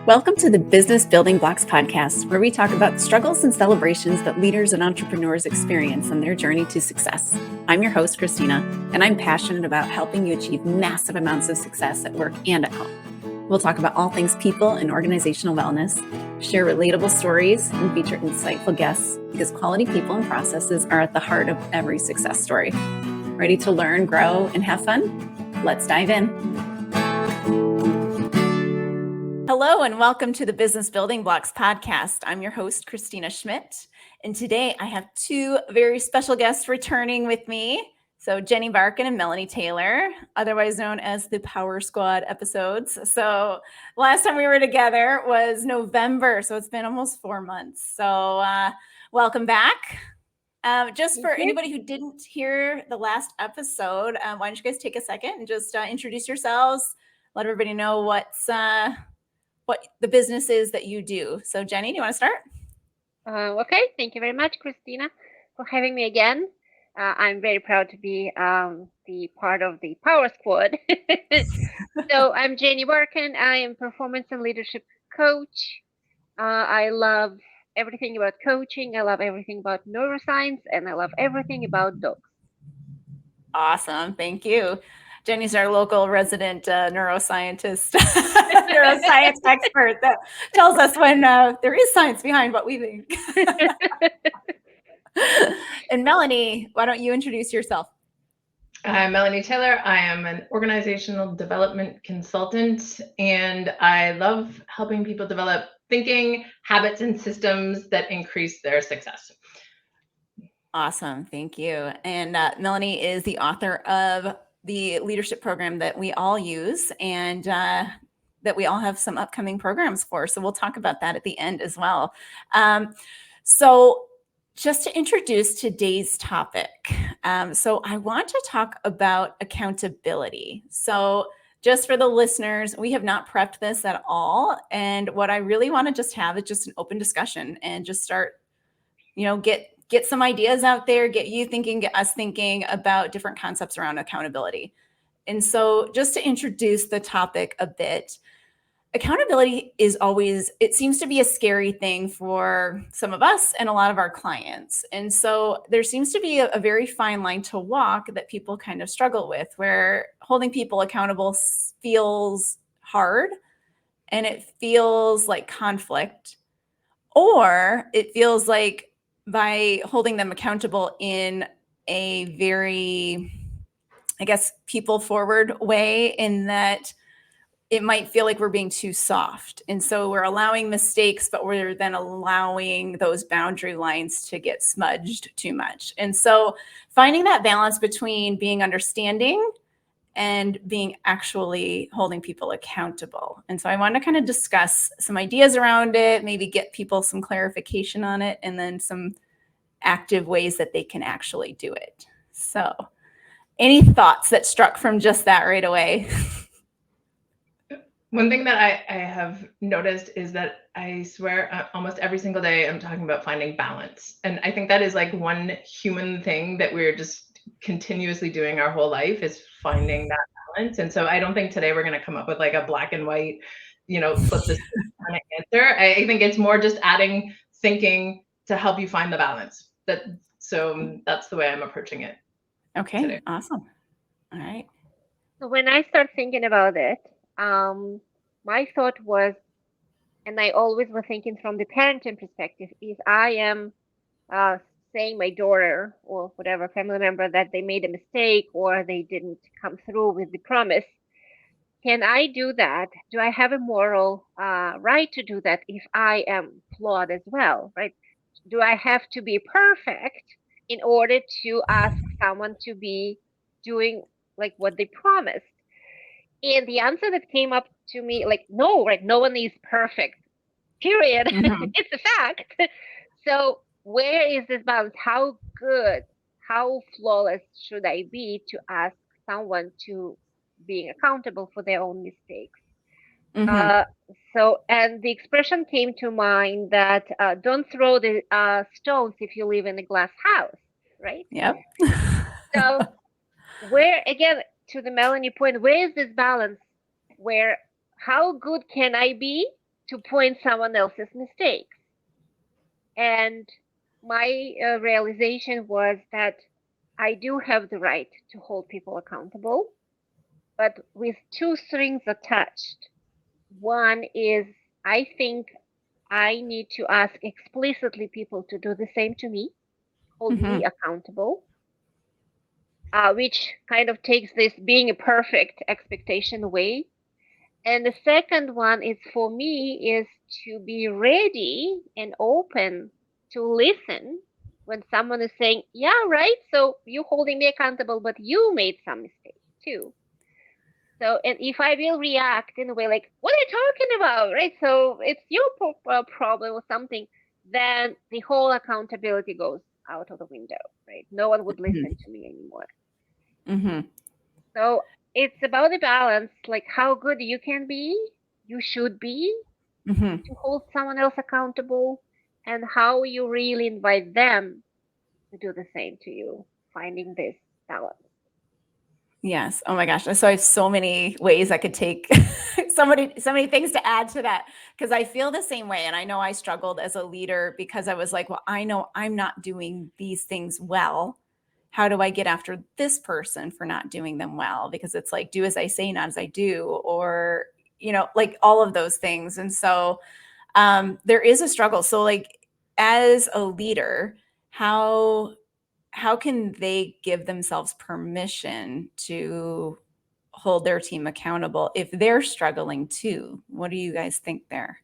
Welcome to the Business Building Blocks podcast, where we talk about struggles and celebrations that leaders and entrepreneurs experience on their journey to success. I'm your host, Christina, and I'm passionate about helping you achieve massive amounts of success at work and at home. We'll talk about all things people and organizational wellness, share relatable stories, and feature insightful guests because quality people and processes are at the heart of every success story. Ready to learn, grow, and have fun? Let's dive in. Hello, and welcome to the Business Building Blocks podcast. I'm your host, Christina Schmidt, and today I have two very special guests returning with me. So Jenny Barkin and Melanie Taylor, otherwise known as the Power Squad episodes. So last time we were together was November, so it's been almost 4 months. So welcome back. Just for anybody who didn't hear the last episode, why don't you guys take a second and just introduce yourselves, let everybody know what the business is that you do. So Jenny, do you want to start? Okay, thank you very much, Christina, for having me again. I'm very proud to be the part of the Power Squad. So I'm Jenny Barkin. I am performance and leadership coach. I love everything about coaching. I love everything about neuroscience, and I love everything about dogs. Awesome. Thank you. Jenny's our local resident neuroscientist, neuroscience expert that tells us when there is science behind what we think. And Melanie, why don't you introduce yourself? I'm Melanie Taylor. I am an organizational development consultant, and I love helping people develop thinking, habits, and systems that increase their success. Awesome. Thank you. And Melanie is the author of the leadership program that we all use and that we all have some upcoming programs for. So we'll talk about that at the end as well. So just to introduce today's topic. So I want to talk about accountability. So just for the listeners, we have not prepped this at all. And what I really want to just have is just an open discussion and just start, get some ideas out there, get you thinking, get us thinking about different concepts around accountability. And so just to introduce the topic a bit, accountability is always, it seems to be a scary thing for some of us and a lot of our clients. And so there seems to be a very fine line to walk that people kind of struggle with, where holding people accountable feels hard and it feels like conflict, or it feels like by holding them accountable in a very, I guess, people forward way, in that it might feel like we're being too soft. And so we're allowing mistakes, but we're then allowing those boundary lines to get smudged too much. And so finding that balance between being understanding and being actually holding people accountable. And so I want to kind of discuss some ideas around it, maybe get people some clarification on it, and then some active ways that they can actually do it. So any thoughts that struck from just that right away? One thing that I have noticed is that I swear almost every single day I'm talking about finding balance. And I think that is like one human thing that we're just continuously doing our whole life, is finding that balance. And so I don't think today we're going to come up with like a black and white, flip this kind of answer. I think it's more just adding thinking to help you find the balance. So that's the way I'm approaching it. Okay, today. Awesome. All right. So when I start thinking about it, my thought was, and I always was thinking from the parenting perspective, if I am saying my daughter or whatever family member that they made a mistake or they didn't come through with the promise, can I do that? Do I have a moral right to do that if I am flawed as well, right? Do I have to be perfect in order to ask someone to be doing like what they promised? And the answer that came up to me, like, no, right? No one is perfect, period. Mhm. It's a fact. So where is this balance? How good, how flawless should I be to ask someone to being accountable for their own mistakes? Mhm. And the expression came to mind that don't throw the stones if you live in a glass house, right? Yep. So where, again, to the Melanie point, where is this balance where how good can I be to point someone else's mistakes. And my realization was that I do have the right to hold people accountable, but with two strings attached. One is I think I need to ask explicitly people to do the same to me, hold me accountable, which kind of takes this being a perfect expectation away. And the second one is for me is to be ready and open to listen when someone is saying, yeah, right, so you're holding me accountable, but you made some mistakes too. So, and if I will react in a way like, what are you talking about, right? So it's your problem or something, then the whole accountability goes out of the window, right? No one would listen to me anymore. So it's about the balance, like how good you can be, you should be to hold someone else accountable, and how you really invite them to do the same to you, finding this balance. Yes. Oh my gosh. So I have so many ways I could take so many things to add to that, because I feel the same way. And I know I struggled as a leader because I was like, well, I know I'm not doing these things well. How do I get after this person for not doing them well? Because it's like, do as I say, not as I do, or, like all of those things. And so there is a struggle. So like as a leader, how can they give themselves permission to hold their team accountable if they're struggling too? What do you guys think there?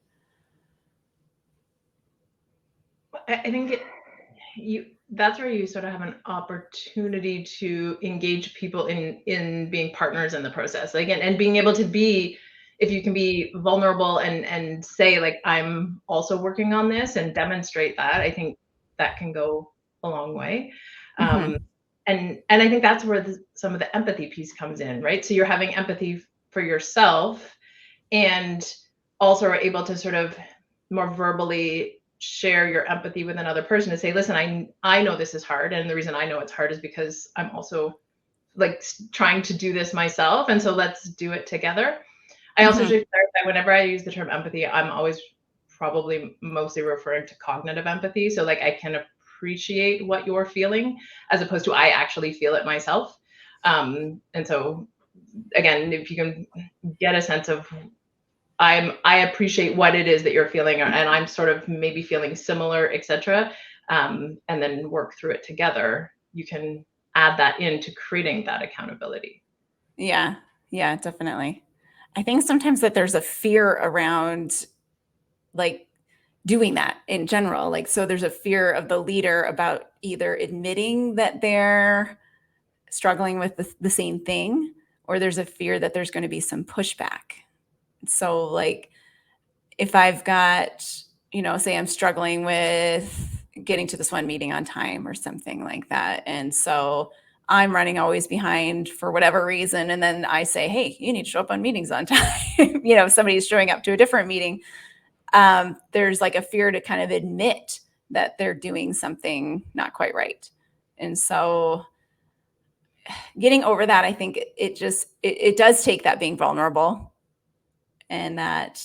I think that's where you sort of have an opportunity to engage people in being partners in the process, like, and being able to be, if you can be vulnerable and say like, I'm also working on this, and demonstrate that, I think that can go a long way. And I think that's where some of the empathy piece comes in, right? So you're having empathy for yourself, and also are able to sort of more verbally share your empathy with another person to say, listen, I know this is hard, and the reason I know it's hard is because I'm also like trying to do this myself, and so let's do it together. I also should clarify, whenever I use the term empathy, I'm always probably mostly referring to cognitive empathy. So like, I can appreciate what you're feeling, as opposed to I actually feel it myself. And so again, if you can get a sense of, I appreciate what it is that you're feeling, and I'm sort of maybe feeling similar, etc. And then work through it together. You can add that into creating that accountability. Yeah, definitely. I think sometimes that there's a fear around like doing that in general. Like, so there's a fear of the leader about either admitting that they're struggling with the same thing, or there's a fear that there's going to be some pushback. So like, if I've got, say I'm struggling with getting to this one meeting on time or something like that, and so I'm running always behind for whatever reason, and then I say, hey, you need to show up on meetings on time. If somebody's showing up to a different meeting, there's like a fear to kind of admit that they're doing something not quite right. And so getting over that, I think it does take that being vulnerable, and that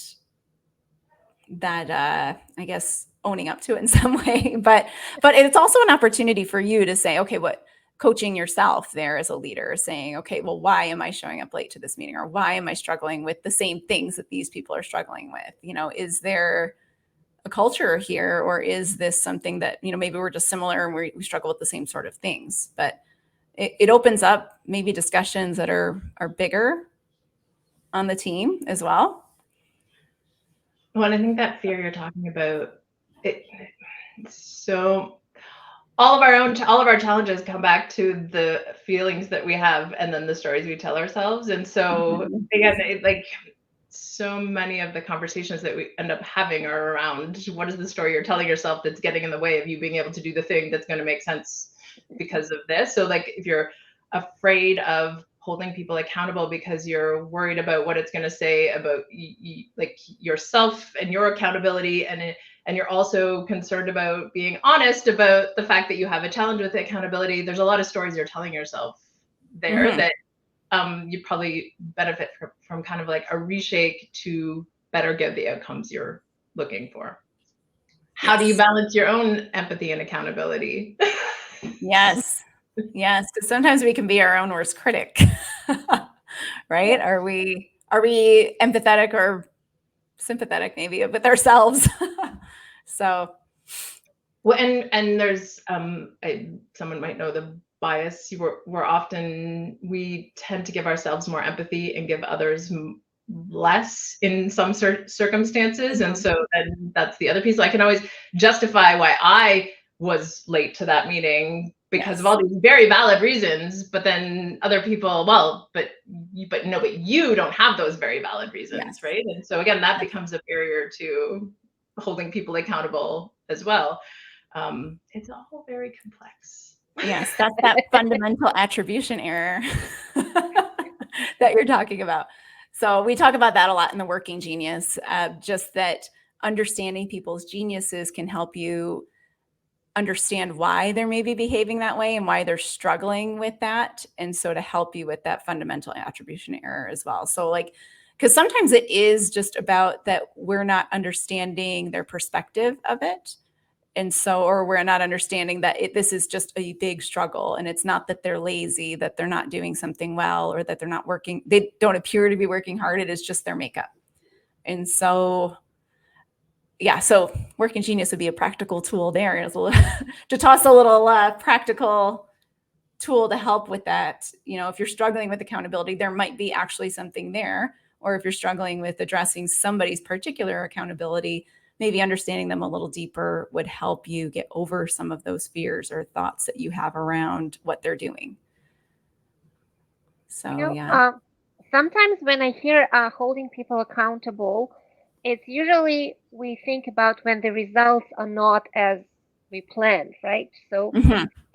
I guess owning up to it in some way, but it's also an opportunity for you to say, okay, what, coaching yourself there as a leader, saying, okay, well, why am I showing up late to this meeting, or why am I struggling with the same things that these people are struggling with? Is there a culture here, or is this something that, maybe we're just similar and we struggle with the same sort of things? But it opens up maybe discussions that are bigger on the team as well. Well, and I think that fear you're talking about, so all of our challenges come back to the feelings that we have, and then the stories we tell ourselves. And so again, like, so many of the conversations that we end up having are around, what is the story you're telling yourself that's getting in the way of you being able to do the thing that's going to make sense because of this. So like, if you're afraid of holding people accountable because you're worried about what it's going to say about like yourself and your accountability, and you're also concerned about being honest about the fact that you have a challenge with accountability, there's a lot of stories you're telling yourself there that you probably benefit from kind of like a reshake to better get the outcomes you're looking for. How do you balance your own empathy and accountability? Yes. Yes. Because sometimes we can be our own worst critic, right? Yeah. Are we empathetic or sympathetic maybe with ourselves? So Well, and there's someone might know the bias. We tend to give ourselves more empathy and give others less in some circumstances, and so then that's the other piece. So I can always justify why I was late to that meeting because of all these very valid reasons, but then other people, well, but you don't have those very valid reasons, right? And so again, that becomes a barrier to holding people accountable as well. It's all very complex. yes, that's that fundamental attribution error that you're talking about. So we talk about that a lot in the Working Genius, just that understanding people's geniuses can help you understand why they're maybe behaving that way and why they're struggling with that. And so to help you with that fundamental attribution error as well. So like, because sometimes it is just about that we're not understanding their perspective of it. And so, or we're not understanding that this is just a big struggle, and it's not that they're lazy, that they're not doing something well, or that they're not working. They don't appear to be working hard. It is just their makeup. And so, yeah, so Working Genius would be a practical tool there to toss a little practical tool to help with that. You know, if you're struggling with accountability, there might be actually something there. Or if you're struggling with addressing somebody's particular accountability, maybe understanding them a little deeper would help you get over some of those fears or thoughts that you have around what they're doing. So, yeah. Sometimes when I hear holding people accountable, it's usually we think about when the results are not as we planned, right? So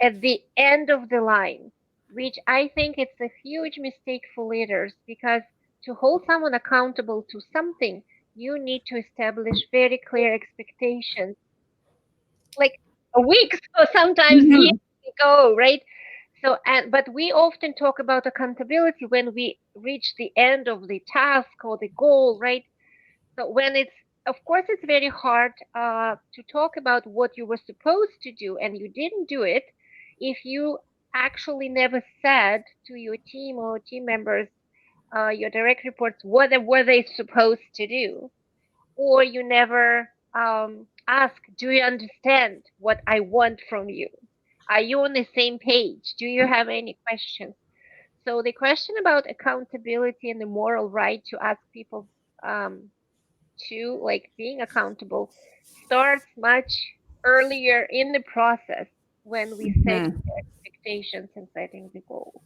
at the end of the line, which I think it's a huge mistake for leaders, because to hold someone accountable to something, you need to establish very clear expectations, like a week or sometimes years ago, right? So, but we often talk about accountability when we reach the end of the task or the goal, right? So when of course, it's very hard to talk about what you were supposed to do and you didn't do it if you actually never said to your team or team members, your direct reports, what were they supposed to do, or you never ask, do you understand what I want from you? Are you on the same page? Do you have any questions? So the question about accountability and the moral right to ask people to like being accountable starts much earlier in the process when we set expectations and setting the goals.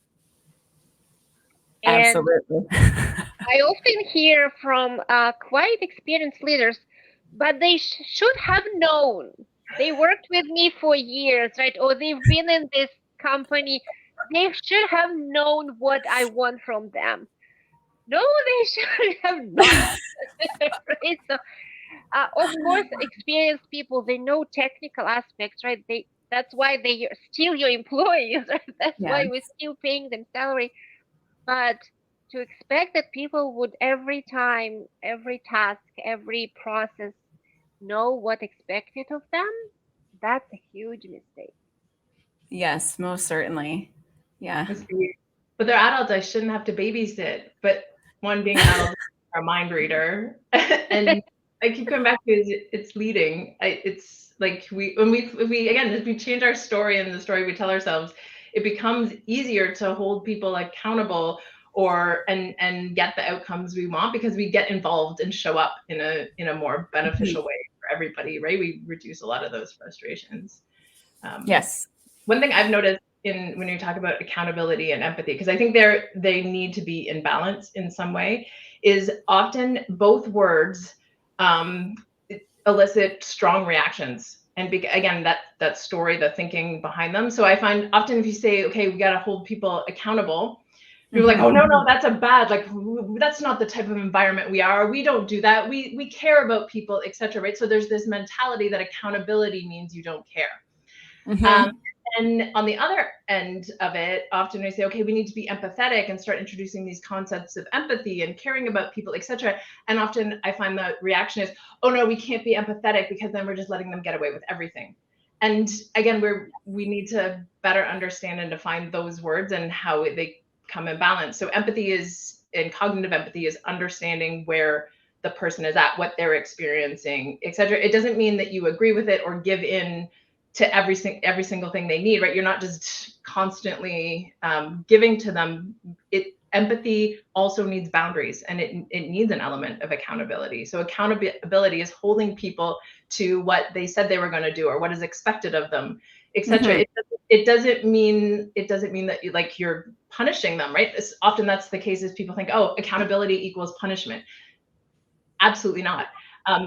And Absolutely. I often hear from quite experienced leaders, but they should have known. They worked with me for years, right? Or they've been in this company. They should have known what I want from them. No, they should have not. Right? So, of course, experienced people, they know technical aspects, right? That's why they are still your employees, right? That's why we're still paying them salary. But to expect that people would every time, every task, every process know what expected of them, that's a huge mistake. Yes, most certainly. Yeah. But they're adults. I shouldn't have to babysit. But one, being an adult, a mind reader, and I keep coming back to it's leading. It's like if we change our story and the story we tell ourselves, it becomes easier to hold people accountable and get the outcomes we want, because we get involved and show up in a more beneficial way for everybody, right? We reduce a lot of those frustrations. Yes. One thing I've noticed when you talk about accountability and empathy, because I think they need to be in balance in some way, is often both words elicit strong reactions. And again, that story, the thinking behind them. So I find often if you say, okay, we got to hold people accountable, people are like, oh no, that's a bad, like that's not the type of environment we are. We don't do that. We care about people, etc. Right? So there's this mentality that accountability means you don't care. And on the other end of it, often we say, okay, we need to be empathetic and start introducing these concepts of empathy and caring about people, etc. And often I find the reaction is, oh no, we can't be empathetic because then we're just letting them get away with everything. And again, we need to better understand and define those words and how they come in balance. So empathy is, and cognitive empathy is understanding where the person is at, what they're experiencing, etc. It doesn't mean that you agree with it or give in to every single thing they need, right? You're not just constantly giving to them. Empathy also needs boundaries, and it needs an element of accountability. So accountability is holding people to what they said they were going to do or what is expected of them, etc. Mhm. It doesn't mean that you're punishing them, right? Often that's the case. Is people think, oh, accountability equals punishment. Absolutely not.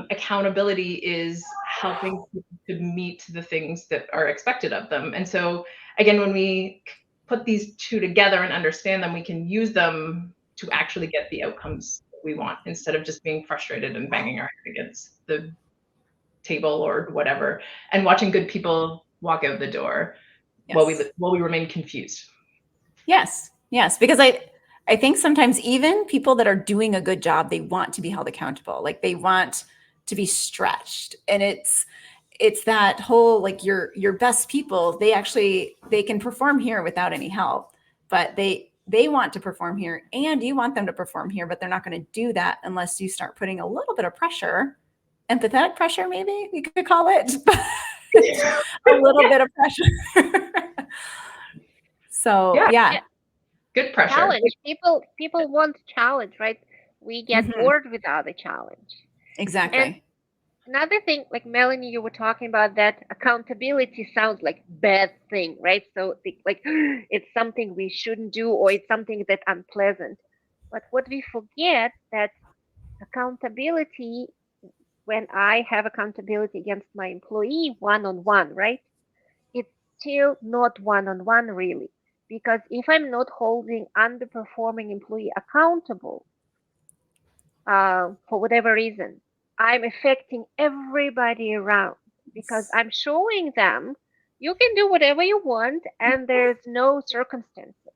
Accountability is helping people to meet the things that are expected of them. And so again, when we put these two together and understand them, we can use them to actually get the outcomes we want, instead of just being frustrated and banging our head against the table or whatever, and watching good people walk out the door while Yes. we remain confused. Yes. Yes. Because I think sometimes even people that are doing a good job, they want to be held accountable. Like they want to be stretched. And it's that whole, like your best people, they can perform here without any help, but they want to perform here and you want them to perform here, but they're not going to do that unless you start putting a little bit of pressure, empathetic pressure, maybe we could call it, a little bit of pressure. So Yeah. yeah. Good pressure. Challenge. People want challenge, right? We get Mhm. bored without a challenge. Exactly. And another thing, like Melanie, you were talking about that accountability sounds like bad thing, right? So like it's something we shouldn't do, or it's something that's unpleasant. But what we forget that accountability, when I have accountability against my employee one on one, right? It's still not one on one really. Because if I'm not holding underperforming employee accountable for whatever reason, I'm affecting everybody around because I'm showing them you can do whatever you want and there's no circumstances.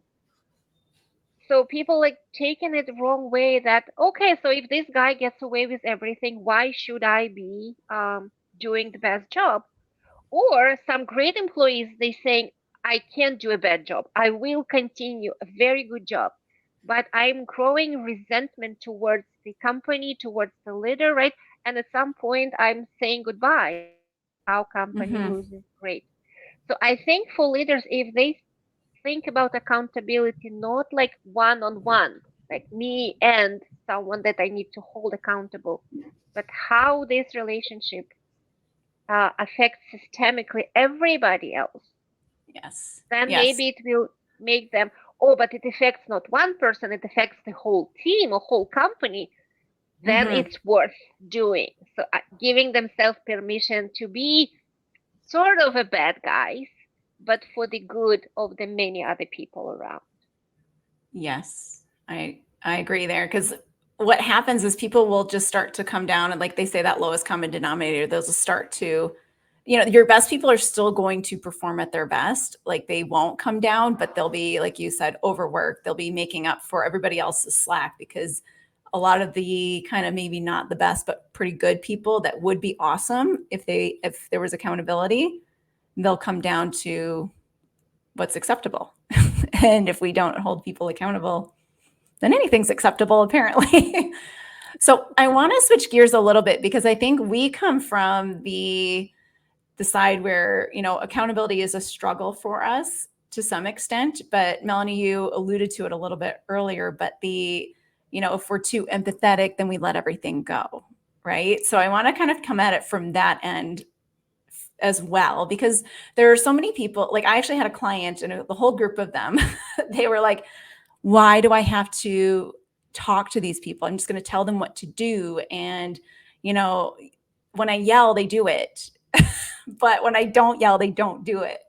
So people like taking it the wrong way that, okay, so if this guy gets away with everything, why should I be doing the best job? Or some great employees, they saying, I can't do a bad job. I will continue a very good job. But I'm growing resentment towards the company, towards the leader, right? And at some point, I'm saying goodbye. Our company Mhm. loses great. So I think for leaders, if they think about accountability not like one on one, like me and someone that I need to hold accountable, but how this relationship affects systemically everybody else, Yes. then Yes. maybe it will make them, oh, but it affects not one person, it affects the whole team or whole company. Then Mhm. it's worth doing. So giving themselves permission to be sort of a bad guys, but for the good of the many other people around. Yes. I agree there because what happens is people will just start to come down and like they say that lowest common denominator, those will start to, your best people are still going to perform at their best. Like they won't come down, but they'll be, like you said, overworked. They'll be making up for everybody else's slack because a lot of the kind of maybe not the best, but pretty good people that would be awesome if there was accountability, they'll come down to what's acceptable. And if we don't hold people accountable, then anything's acceptable, apparently. So I want to switch gears a little bit because I think we come from the side where, accountability is a struggle for us to some extent. But Melanie, you alluded to it a little bit earlier, but if we're too empathetic, then we let everything go. Right. So I want to kind of come at it from that end as well, because there are so many people. Like I actually had a client and the whole group of them, they were like, why do I have to talk to these people? I'm just going to tell them what to do. And, when I yell, they do it. But when I don't yell, they don't do it.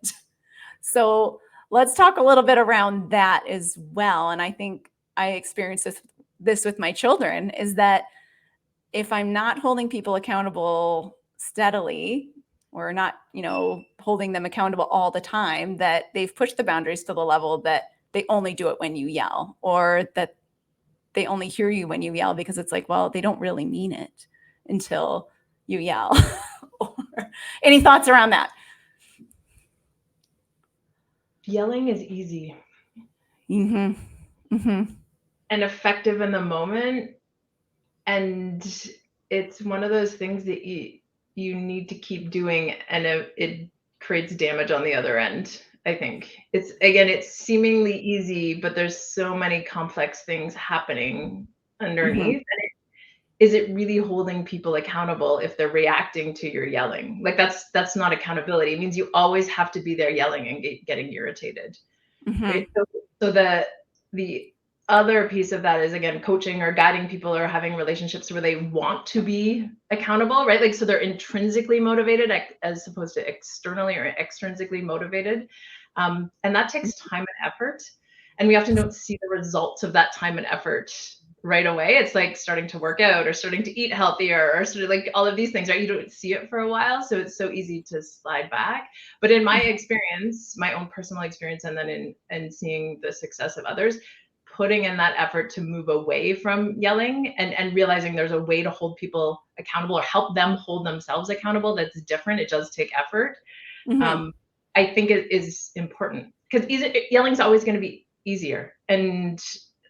So let's talk a little bit around that as well. And I think I experienced this with my children is that if I'm not holding people accountable steadily, or not, holding them accountable all the time, that they've pushed the boundaries to the level that they only do it when you yell, or that they only hear you when you yell, because it's like, well, they don't really mean it until you yell. Or, any thoughts around that? Yelling is easy. Mm-hmm. Mm-hmm. And effective in the moment. And it's one of those things that you need to keep doing, and it creates damage on the other end. I think it's seemingly easy, but there's so many complex things happening underneath. And is it really holding people accountable if they're reacting to your yelling? Like that's not accountability. It means you always have to be there yelling and getting irritated. Right? So the other piece of that is, again, coaching or guiding people or having relationships where they want to be accountable, right? Like, so they're intrinsically motivated as opposed to externally or extrinsically motivated. And that takes time and effort. And we often don't see the results of that time and effort right away. It's like starting to work out or starting to eat healthier or sort of like all of these things, right? You don't see it for a while. So it's so easy to slide back. But in my experience, my own personal experience, and then in seeing the success of others, putting in that effort to move away from yelling and realizing there's a way to hold people accountable or help them hold themselves accountable that's different. It does take effort. I think it is important, because yelling is always going to be easier, and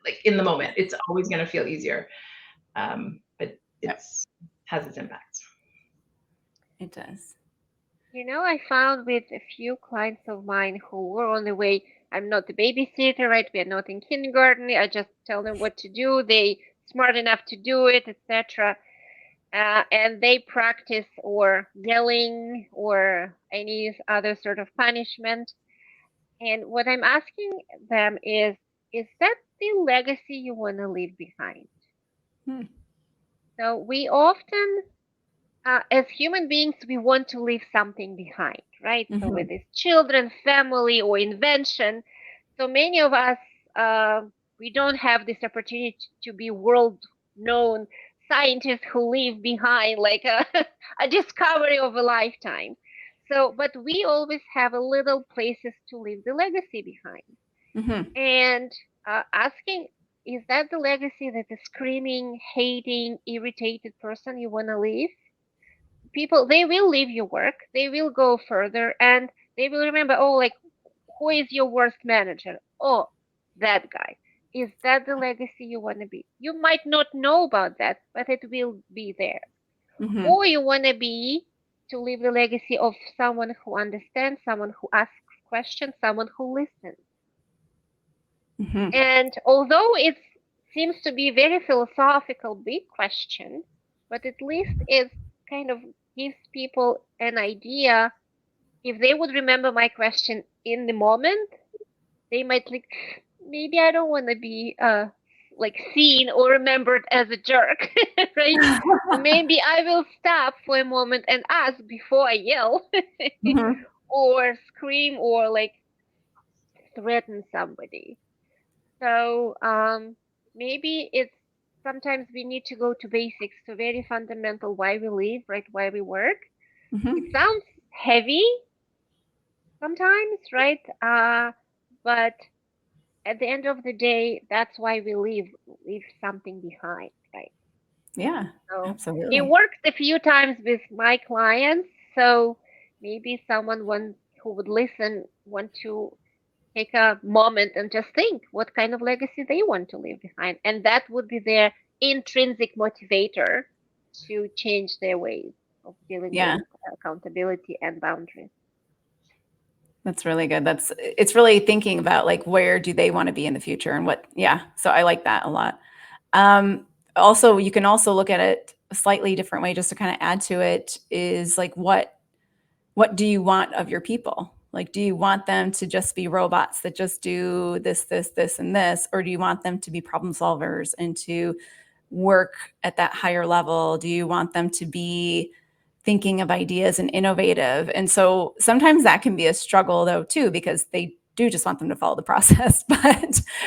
like in the moment, it's always going to feel easier. But has its impacts. It does. I found with a few clients of mine who were on the way, I'm not the babysitter, right? We are not in kindergarten. I just tell them what to do. They smart enough to do it, etc. And they practice or yelling or any other sort of punishment. And what I'm asking them is that the legacy you want to leave behind? So we often, as human beings, we want to leave something behind, right? So whether it's children, family, or invention. So many of us, we don't have this opportunity to be world-known scientists who leave behind like a discovery of a lifetime. So, but we always have a little places to leave the legacy behind. And asking, is that the legacy that the screaming, hating, irritated person you want to leave? People, they will leave your work, they will go further, and they will remember, oh, like, who is your worst manager? Oh, that guy. Is that the legacy you want to be? You might not know about that, but it will be there. Or you want to leave the legacy of someone who understands, someone who asks questions, someone who listens. And although it seems to be a very philosophical, big question, but at least it kind of gives people an idea. If they would remember my question in the moment, they might think, maybe I don't want to be like seen or remembered as a jerk, right? Maybe I will stop for a moment and ask before I yell or scream or like threaten somebody. So maybe it's sometimes we need to go to basics, to very fundamental why we live, right? Why we work. It sounds heavy sometimes, right? But at the end of the day, that's why we leave something behind, right? Yeah, so absolutely. It worked a few times with my clients, so maybe someone who would listen want to take a moment and just think what kind of legacy they want to leave behind, and that would be their intrinsic motivator to change their ways of dealing with accountability and boundaries. That's really good. It's really thinking about like, where do they want to be in the future and what, so I like that a lot. Also, you can also look at it a slightly different way, just to kind of add to it, is like, what do you want of your people? Like, do you want them to just be robots that just do this, and this? Or do you want them to be problem solvers and to work at that higher level? Do you want them to be thinking of ideas and innovative? And so sometimes that can be a struggle though, too, because they do just want them to follow the process,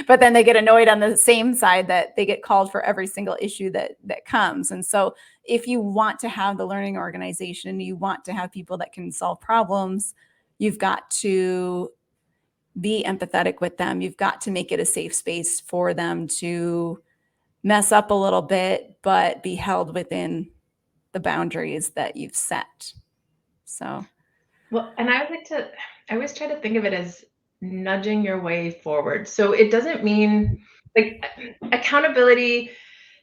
but then they get annoyed on the same side that they get called for every single issue that comes. And so if you want to have the learning organization, you want to have people that can solve problems, you've got to be empathetic with them. You've got to make it a safe space for them to mess up a little bit, but be held within the boundaries that you've set. So, well, and I always try to think of it as nudging your way forward. So it doesn't mean like accountability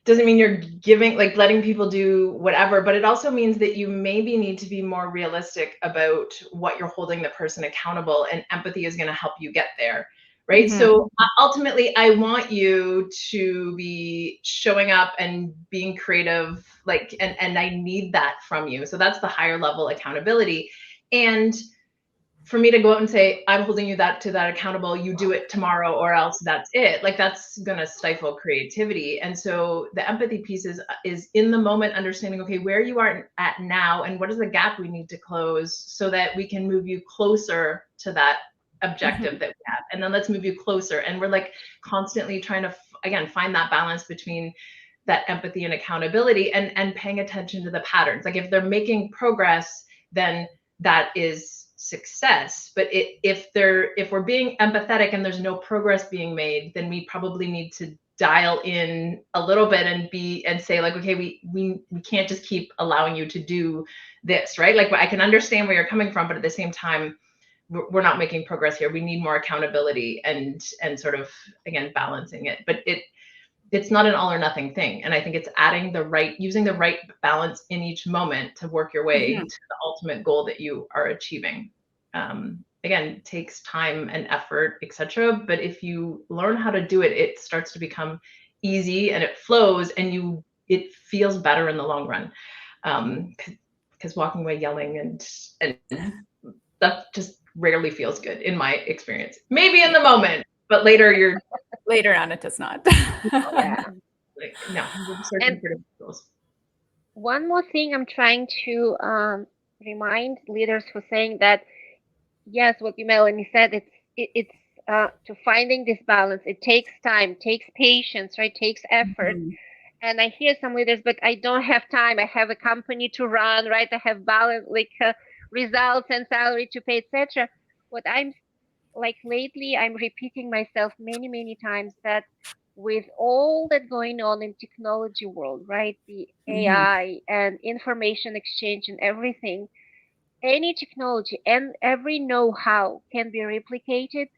doesn't mean you're giving, like letting people do whatever, but it also means that you maybe need to be more realistic about what you're holding the person accountable, and empathy is going to help you get there. Right. Mhm. So ultimately, I want you to be showing up and being creative, like, and I need that from you. So that's the higher level accountability. And for me to go out and say, I'm holding you to that accountable, you do it tomorrow or else that's it. Like that's gonna stifle creativity. And so the empathy piece is in the moment understanding, okay, where you are at now and what is the gap we need to close so that we can move you closer to that objective that we have. And then let's move you closer. And we're like constantly trying to, again, find that balance between that empathy and accountability and paying attention to the patterns. Like if they're making progress, then that is success. But if we're being empathetic and there's no progress being made, then we probably need to dial in a little bit and say like, okay, we can't just keep allowing you to do this, right? Like I can understand where you're coming from, but at the same time, we're not making progress here. We need more accountability and sort of, again, balancing it. But it's not an all or nothing thing. And I think it's using the right balance in each moment to work your way to the ultimate goal that you are achieving. Again, takes time and effort, etc. But if you learn how to do it, it starts to become easy and it flows and it feels better in the long run. Because walking away yelling and that just rarely feels good in my experience. Maybe in the moment, but later on it does not. Yeah. Like, no, you're searching for different tools. One more thing I'm trying to remind leaders who saying that, yes, what you Melanie said, it's to finding this balance. It takes time, takes patience, right? Takes effort. And I hear some leaders, but I don't have time. I have a company to run, right? I have balance, like results and salary to pay, etc. What I'm like lately, I'm repeating myself many times that with all that going on in technology world, right? The AI and information exchange and everything, any technology and every know-how can be replicated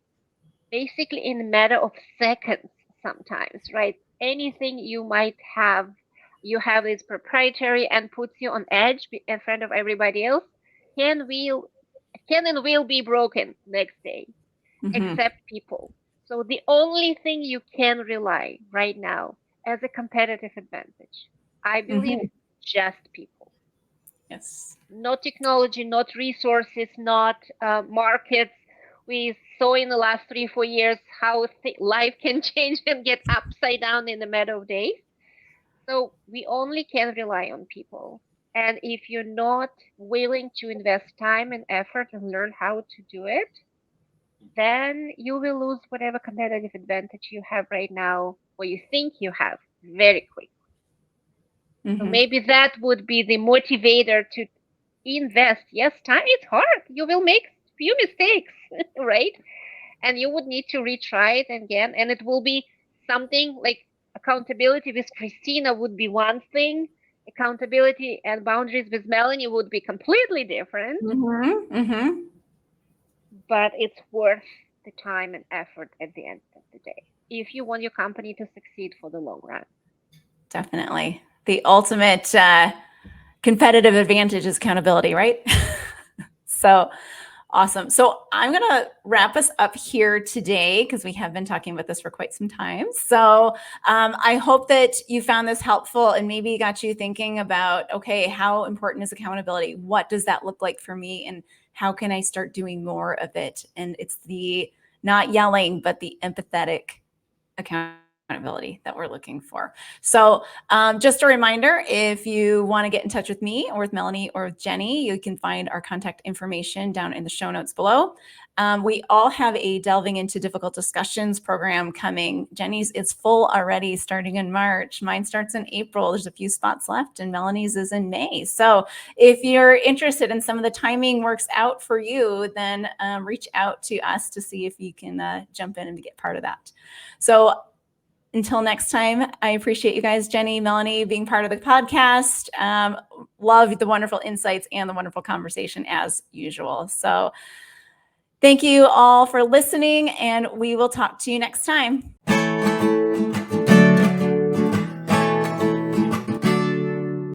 basically in a matter of seconds sometimes, right? Anything you might have, you have is proprietary and puts you on edge in front of everybody else, can and will be broken next day, except people. So the only thing you can rely right now as a competitive advantage, I believe, is just people. Yes. Not technology, not resources, not markets. We saw in the last 3-4 years how life can change and get upside down in a matter of days. So we only can rely on people. And if you're not willing to invest time and effort and learn how to do it, then you will lose whatever competitive advantage you have right now, or you think you have, very quickly. So maybe that would be the motivator to invest. Yes, time is hard. You will make few mistakes, right? And you would need to retry it again. And it will be something like accountability with Christina would be one thing. Accountability and boundaries with Melanie would be completely different. But it's worth the time and effort at the end of the day if you want your company to succeed for the long run. Definitely. The ultimate competitive advantage is accountability, right? So awesome. So I'm going to wrap us up here today because we have been talking about this for quite some time. So I hope that you found this helpful and maybe got you thinking about, okay, how important is accountability? What does that look like for me? And how can I start doing more of it? And it's the not yelling, but the empathetic accountability accountability that we're looking for. So just a reminder, if you want to get in touch with me or with Melanie or with Jenny, you can find our contact information down in the show notes below. We all have a Delving into Difficult Discussions program coming. Jenny's is full already starting in March. Mine starts in April. There's a few spots left, and Melanie's is in May. So if you're interested and some of the timing works out for you, then reach out to us to see if you can jump in and get part of that. So until next time, I appreciate you guys, Jenny, Melanie, being part of the podcast. Love the wonderful insights and the wonderful conversation as usual. So thank you all for listening, and we will talk to you next time.